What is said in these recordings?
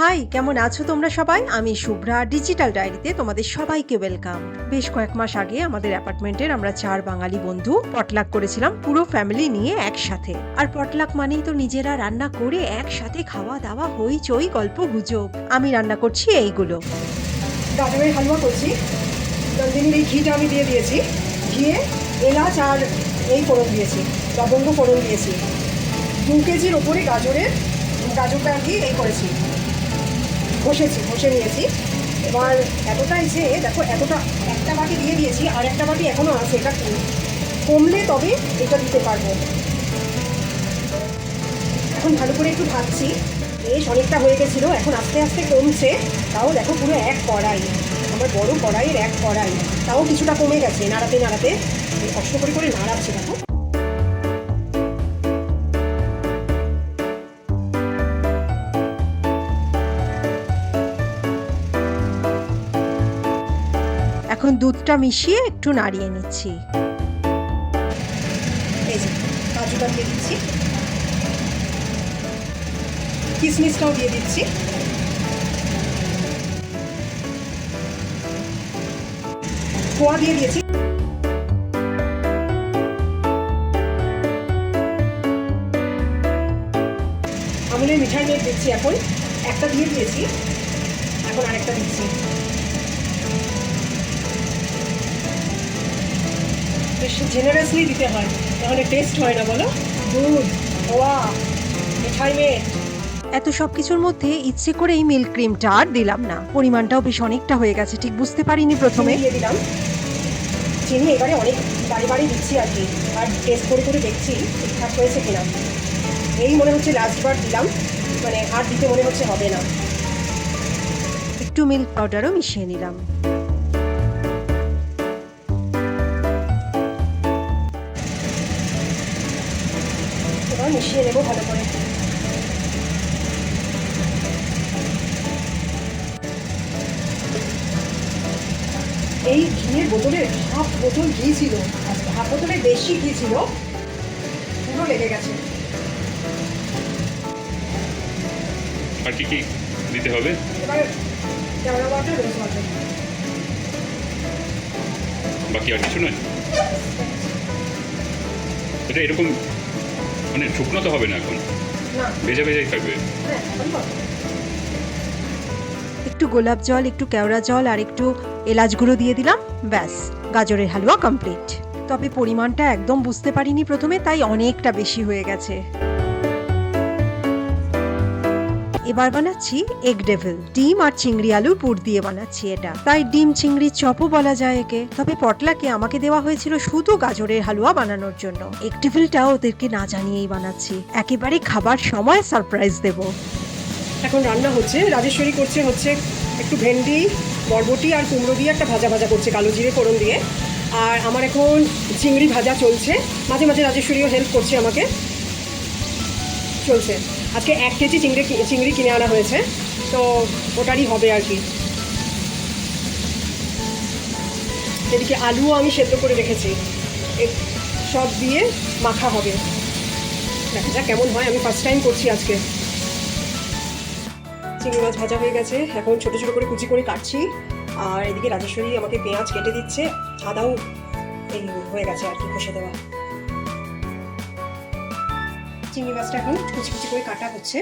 High, কেমন আছো তোমরা সবাই? আমি শুভ্রা, ডিজিটাল ডায়েরিতে তোমাদের সবাইকে ওয়েলকাম। বেশ কয়েক মাস আগে আমাদের অ্যাপার্টমেন্টের আমরা 4 বাঙালি বন্ধু পটলাক করেছিলাম পুরো ফ্যামিলি নিয়ে একসাথে। আর পটলাক মানেই তো নিজেরা রান্না করে একসাথে খাওয়া দাওয়া, হইচই, গল্প গুজব। আমি রান্না করছি এইগুলো। গাজরের হালুয়া করছি। নন্দিনীর এই ঘিটা আমি দিয়ে দিয়েছি। ঘিয়ে এলাচ আর এই ফোড়ন দিয়েছি, লবঙ্গ ফোড়ন দিয়েছি। 2 কেজির ওপরে গাজরটা আর কি এই করেছি, ঘষে নিয়েছি। এবার এতটাই যে দেখো, এতটা একটা বাটি দিয়ে দিয়েছি, আর একটা বাটি এখনও আছে। এটা কমলে তবে এটা দিতে পারবো। এখন ভালো করে একটু ভাজছি। বেশ অনেকটা হয়ে গেছিলো, এখন আস্তে আস্তে কমছে। তাও দেখো পুরো এক কড়াই, আমার বড় কড়াইয়ের এক কড়াই, তাও কিছুটা কমে গেছে। নাড়াতে নাড়াতে কষ্ট করে নাড়াচ্ছি। দেখো এখন দুধটা মিশিয়ে একটু নাড়িয়ে নিচ্ছি। এই যে কাজুটা দিয়ে দিচ্ছি, কিশমিশটাও দিয়ে দিচ্ছি। খোয়া দিয়ে দিয়েছি। আমুলের মিঠাই মেঘ দিচ্ছি। এখন একটা দিয়ে দিয়েছি, এখন আরেকটা দিচ্ছি। বেশ জেনারেসলি দিতে হয়, তাহলে টেস্ট হয় না, বলো? দুধ, খোয়া, মিঠাই মেঘ। এত সব কিছুর মধ্যে ইচ্ছে করেই মিল্ক ক্রিমটা আর দিলাম না। পরিমাণটাও বেশ অনেকটা হয়ে গেছে, ঠিক বুঝতে পারিনি প্রথমে। দিয়ে দিলাম চিনি। এবারে অনেক বাড়ি দিচ্ছি আর কি, আর টেস্ট করে দেখছি ঠিকঠাক হয়েছে কিনা। এই মনে হচ্ছে লাস্টবার দিলাম, মানে আর দিতে মনে হচ্ছে হবে না। একটু মিল্ক পাউডারও মিশিয়ে নিলাম। এবার মিশিয়ে নেবো ভালো করে। এই ঘিয়ের বোতলে হাফ বোতল ঘি ছিল, হাফ বোতলে বেশি ঘি ছিল, পুরো লেগে গেছে। আর কি কি দিতে হবে? এবার কেওড়া ওয়াটার, রোজ ওয়াটার। বাকি আর কিছু নয়? এটা এরকম মানে শুকনো তো হবে না, এখন না, ভেজাই থাকবে। হ্যাঁ, একটু গোলাপ জল, একটু কেওড়া জল আর একটু এলাচ গুঁড়ো দিয়ে দিলাম। ব্যাস, গাজরের হালুয়া কমপ্লিট। তবে পরিমাণটা একদম বুঝতে পারিনি প্রথমে, তাই অনেকটা বেশি হয়ে গেছে। এবার বানাচ্ছি এগ ডেভিল। ডিম আর চিংড়ি আলুর পুর দিয়ে বানাচ্ছি এটা, তাই ডিম চিংড়ির চপও বলা যায় একে। তবে পটলাকে আমাকে দেওয়া হয়েছিল শুধু গাজরের হালুয়া বানানোর জন্য। এগ ডেভিলটা ওদেরকে না জানিয়েই বানাচ্ছি, একেবারে খাবার সময় সারপ্রাইজ দেব। এখন রান্না হচ্ছে, রাজেশ্বরী হচ্ছে একটু ভেন্ডি, বরবটি আর কুমড়ো দিয়ে একটা ভাজা করছে, কালো জিরে ফোড়ন দিয়ে। আর আমার এখন চিংড়ি ভাজা চলছে। মাঝে মাঝে রাজেশ্বরীও হেল্প করছে আমাকে। চলছে। আজকে 1 কেজি চিংড়ি কিনে আনা হয়েছে, তো ওটারই হবে আর কি। এদিকে আলুও আমি সেদ্ধ করে রেখেছি, সব দিয়ে মাখা হবে। দেখা যাক কেমন হয়, আমি ফার্স্ট টাইম করছি আজকে। চিংড়ি মাছ ভাজা হয়ে গেছে, এখন ছোটো ছোটো করে কুচি করে কাটছি। আর এদিকে রাজেশ্বরী আমাকে পেঁয়াজ কেটে দিচ্ছে, আদাও এই হয়ে গেছে আর কি, কষে দেওয়া। চিংড়ি মাছটা এখন কুচি করে কাটা হচ্ছে।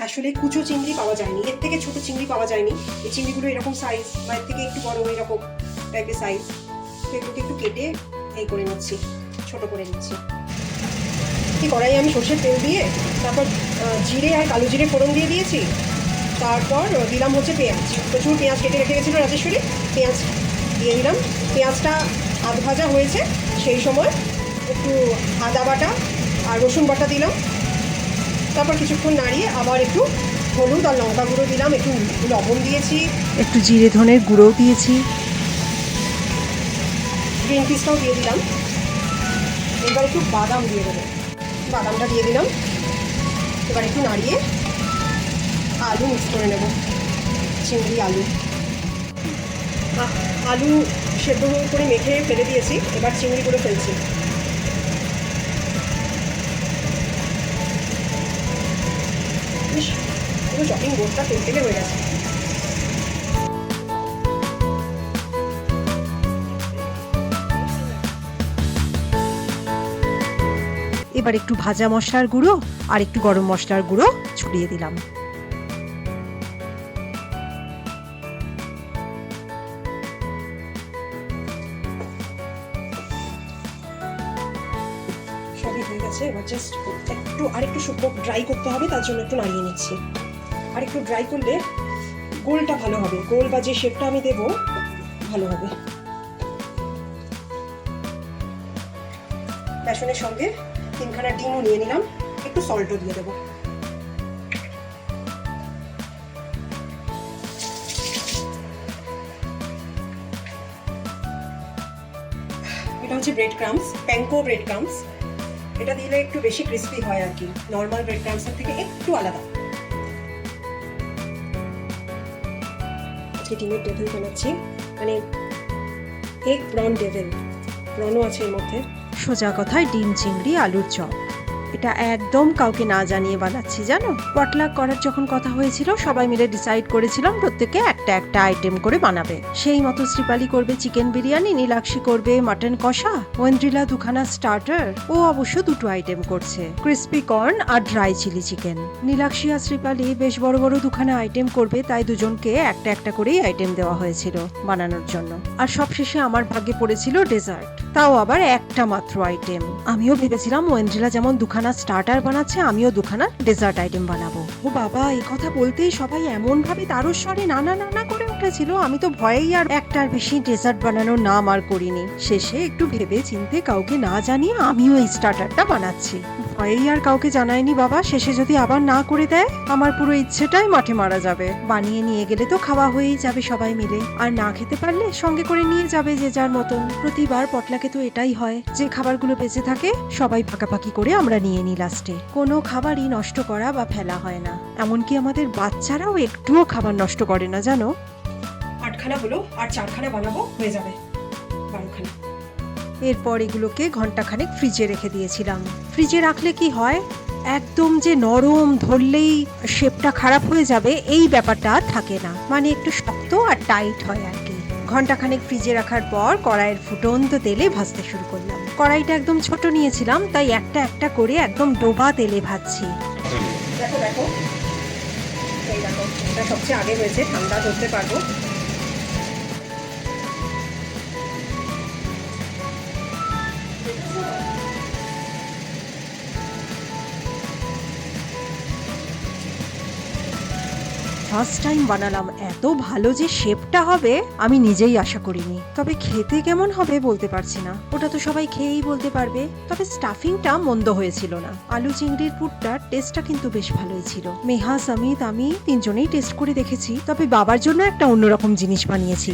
আসলে কুচো চিংড়ি পাওয়া যায়নি, এর থেকে ছোট চিংড়ি পাওয়া যায়নি। এই চিংড়িগুলো এরকম সাইজ, বা এর থেকে একটু বড় এরকম টাইপের সাইজ। সেগুলোকে একটু কেটে এই করে নিচ্ছি, ছোট করে নিচ্ছি। এই কড়াইয়ে আমি সর্ষের তেল দিয়ে, তারপর জিরে আর কালো জিরে ফোড়ন দিয়ে দিয়েছি। তারপর দিলাম হচ্ছে পেঁয়াজ, প্রচুর পেঁয়াজ কেটে রেখে গেছিলো রাজেশ্বরী, পেঁয়াজ দিয়ে দিলাম। পেঁয়াজটা আধ ভাজা হয়েছে, সেই সময় একটু আদা বাটা আর রসুন বাটা দিলাম। তারপর কিছুক্ষণ নাড়িয়ে আবার একটু হলুদ আর লঙ্কা গুঁড়ো দিলাম, একটু লবণ দিয়েছি, একটু জিরে ধনের গুঁড়োও দিয়েছি। গ্রিন পিসটাও দিয়ে দিলাম। এবার একটু বাদাম দিয়ে দেবো, বাদামটা দিয়ে দিলাম। এবার একটু নাড়িয়ে আলু মিক্স করে নেব, চিংড়ি আলু সেদ্ধ করে মেখে ফেলে দিয়েছি। এবার চিংড়িগুলো ফেলছি। পুরো চপিং বোর্ডটা তেল হয়ে গেছে। এবার একটু ভাজা মশলার গুঁড়ো আর একটু গরম মশলার গুঁড়ো ছড়িয়ে দিলাম। সবই হয়ে গেছে, এবার জাস্ট আরেকটু শুকনো ড্রাই করতে হবে, তার জন্য একটু নাড়িয়ে নিচ্ছি। আর একটু ড্রাই করলে গোলটা ভালো হবে, গোল বা যে শেপটা আমি দেবো ভালো হবে। বেসনের সঙ্গে 3খানা ডিমও নিয়ে নিলাম, একটু সল্টও দিয়ে দেবো। এটা হচ্ছে bread crumbs, panko bread crumbs. এটা দিলে একটু বেশি ক্রিস্পি হয় আর কি, নর্মাল ব্রেড ক্রামসের থেকে একটু আলাদা। আজকে ডিমের ডেভিল বানাচ্ছি, মানে এগ প্রন ডেভিল, প্রনও আছে এর মধ্যে। সোজা কথায় ডিম চিংড়ি আলুর চপ। এটা একদম কাউকে না জানিয়ে বানাচ্ছি জানো। পটলাক করার যখন কথা হয়েছিল সবাই মিলে ডিসাইড করেছিলাম প্রত্যেকে একটা একটা আইটেম করে বানাবে। সেই মতো শ্রীপালি করবে চিকেন বিরিয়ানি, নীলাক্ষী করবে মাটন কষা, ওয়েন্দ্রিলা দুখানা স্টার্টার, ও অবশ্য দুটো আইটেম করছে, ক্রিস্পি কর্ন আর ড্রাই চিলি চিকেন। নীলাক্ষী আর শ্রীপালি বেশ বড় বড় দুখানা আইটেম করবে, তাই দুজনকে একটা একটা করেই আইটেম দেওয়া হয়েছিল বানানোর জন্য। আর সবশেষে আমার ভাগ্যে পড়েছিল ডেজার্ট, তাও আবার একটা মাত্র আইটেম। আমিও ভেবেছিলাম ওয়েন্দ্রিলা যেমন দুখানা স্টার্টার বানাচ্ছে, আমিও দুখানা ডেজার্ট আইটেম বানাবো। ও বাবা, এই কথা বলতেই সবাই এমন ভাবে তারস্বরে না না না না করে উঠেছিল, আমি তো ভয়েই আর একটার বেশি ডেজার্ট বানানোর নাম আর করিনি। শেষে একটু ভেবে চিনতে কাউকে না জানিয়ে আমিও এই স্টার্টারটা বানাচ্ছি। ভয়েই আর কাউকে জানাইনি বাবা, শেষে যদি আবার না করে দেয় আমার পুরো ইচ্ছেটাই মাঠে মারা যাবে। বানিয়ে নিয়ে গেলে তো খাওয়া হয়েই যাবে সবাই মিলে, আর না খেতে পারলে সঙ্গে করে নিয়ে যাবে যে যার মতন। প্রতিবার পটলাকে তো এটাই হয়, যে খাবারগুলো বেঁচে থাকে সবাই পাকাপাকি করে আমরা নিয়ে নিই লাস্টে। কোনো খাবারই নষ্ট করা বা ফেলা হয় না, এমনকি আমাদের বাচ্চারাও একটুও খাবার নষ্ট করে না জানো। 8খানা হলো, আর 4খানা বানাবো, হয়ে যাবে 12খানা। এরপর এগুলোকে ঘন্টাখানেক ফ্রিজে রেখে দিয়েছিলাম। ফ্রিজে রাখলে কি হয়, একদম যে নরম ধরলেই শেপটা খারাপ হয়ে যাবে এই ব্যাপারটা থাকে না, মানে একটু শক্ত আর টাইট হয় আর কি। ঘন্টাখানেক ফ্রিজে রাখার পর কড়াইয়ের ফুটন্ত তেলে ভাজতে শুরু করলাম। কড়াইটা একদম ছোট নিয়েছিলাম, তাই একটা একটা করে একদম ডোবা তেলে ভাজছি। দেখো দেখো, এই দেখো, এটা সবচেয়ে আগে হয়েছে, ঠান্ডা ধরতে পারবো। ফার্স্ট টাইম বানালাম, এত ভালো যে শেপটা হবে আমি নিজেই আশা করিনি। তবে খেতে কেমন হবে বলতে পারছি না, ওটা তো সবাই খেয়েই বলতে পারবে। তবে স্টাফিংটা মন্দ হয়েছিল না, আলু চিংড়ির পুরটার টেস্টটা কিন্তু বেশ ভালোই ছিল। মেহা, সমিত, আমি তিনজনেই টেস্ট করে দেখেছি, তবে বাবার জন্য একটা অন্যরকম জিনিস বানিয়েছি।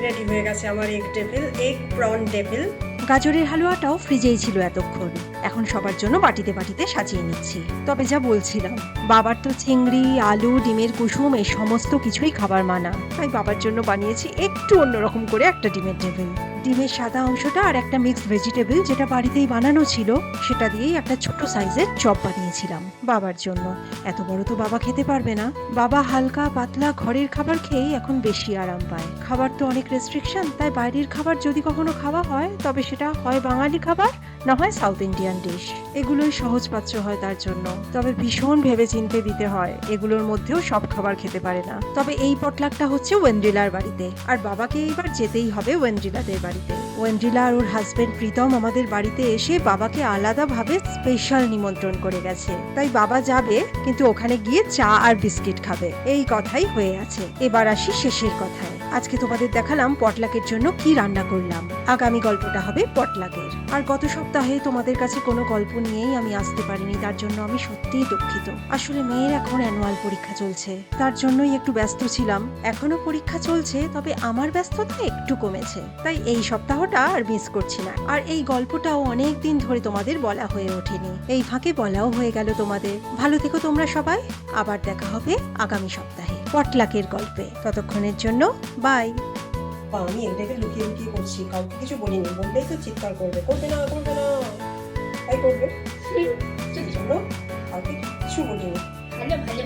রেডি হয়ে গেছে আমার egg devil, egg prawn devil. গাজরের হালুয়াটাও ফ্রিজেই ছিল এতক্ষণ, এখন সবার জন্য বাটিতে বাটিতে সাজিয়ে নিচ্ছি। তবে যা বলছিলাম, বাবার তো চিংড়ি, আলু, ডিমের কুসুম এই সমস্ত কিছুই খাবার মানা, তাই বাবার জন্য বানিয়েছি একটু অন্যরকম করে একটা ডিমের টেবিল। ডিমের সাদা অংশটা আর একটা মিক্সড ভেজিটেবল যেটা বাড়িতেই বানানো ছিল, সেটা দিয়েই একটা ছোট সাইজের চপ বানিয়েছিলাম বাবার জন্য। এত বড় তো বাবা খেতে পারবে না, বাবা হালকা পাতলা ঘরের খাবার খেয়েই এখন বেশি আরাম পায়। খাবার তো অনেক রেস্ট্রিকশন, তাই বাইরের খাবার যদি কখনো খাওয়া হয় তবে সেটা হয় বাঙালি খাবার, না হয় সাউথ ইন্ডিয়ান ডিশ। এগুলোই সহজপাচ্য হয় তার জন্য, তবে ভীষণ ভেবে চিনতে দিতে হয়, এগুলোর মধ্যেও সব খাবার খেতে পারে না। তবে এই পটলাকটা হচ্ছে ওয়েন্দ্রিলার বাড়িতে, আর বাবাকে এইবার যেতেই হবে ওয়েন্দ্রিলাদের বাড়িতে। ওয়েন্দ্রিলা আর ওর হাজবেন্ড প্রীতম আমাদের বাড়িতে এসে বাবাকে আলাদাভাবে স্পেশাল নিমন্ত্রণ করে গেছে, তাই বাবা যাবে, কিন্তু ওখানে গিয়ে চা আর বিস্কিট খাবে, এই কথাই হয়ে আছে। এবার আসি শেষের কথায়। আজকে তোমাদের দেখালাম পটলাকের জন্য কি রান্না করলাম, আগামী গল্পটা হবে পটলাকের। আর গত সপ্তাহে তোমাদের কাছে কোনো গল্প নিয়েই আমি আসতে পারিনি, তার জন্য আমি সত্যিই দুঃখিত। আসলে মেয়ের এখন অ্যানুয়াল পরীক্ষা চলছে, তার জন্যই একটু ব্যস্ত ছিলাম। এখনো পরীক্ষা চলছে, তবে আমার ব্যস্ততা একটু কমেছে, তাই এই সপ্তাহটা আর মিস করছি না। আর এই গল্পটাও অনেক দিন ধরে তোমাদের বলা হয়ে ওঠেনি, এই ফাঁকে বলাও হয়ে গেল তোমাদের। ভালো থেকো তোমরা সবাই, আবার দেখা হবে আগামী সপ্তাহে পটলাকের গল্পে। ততক্ষণের জন্য বাই। আমি এটাকে লুকিয়ে লুকিয়ে করছি, কাউকে কিছু বলিনি, বললেই তো চিৎকার করবে, করবে না করবে না, তাই করবে। সেই জন্য কাউকে কিছু বলিনি। ভালো ভালো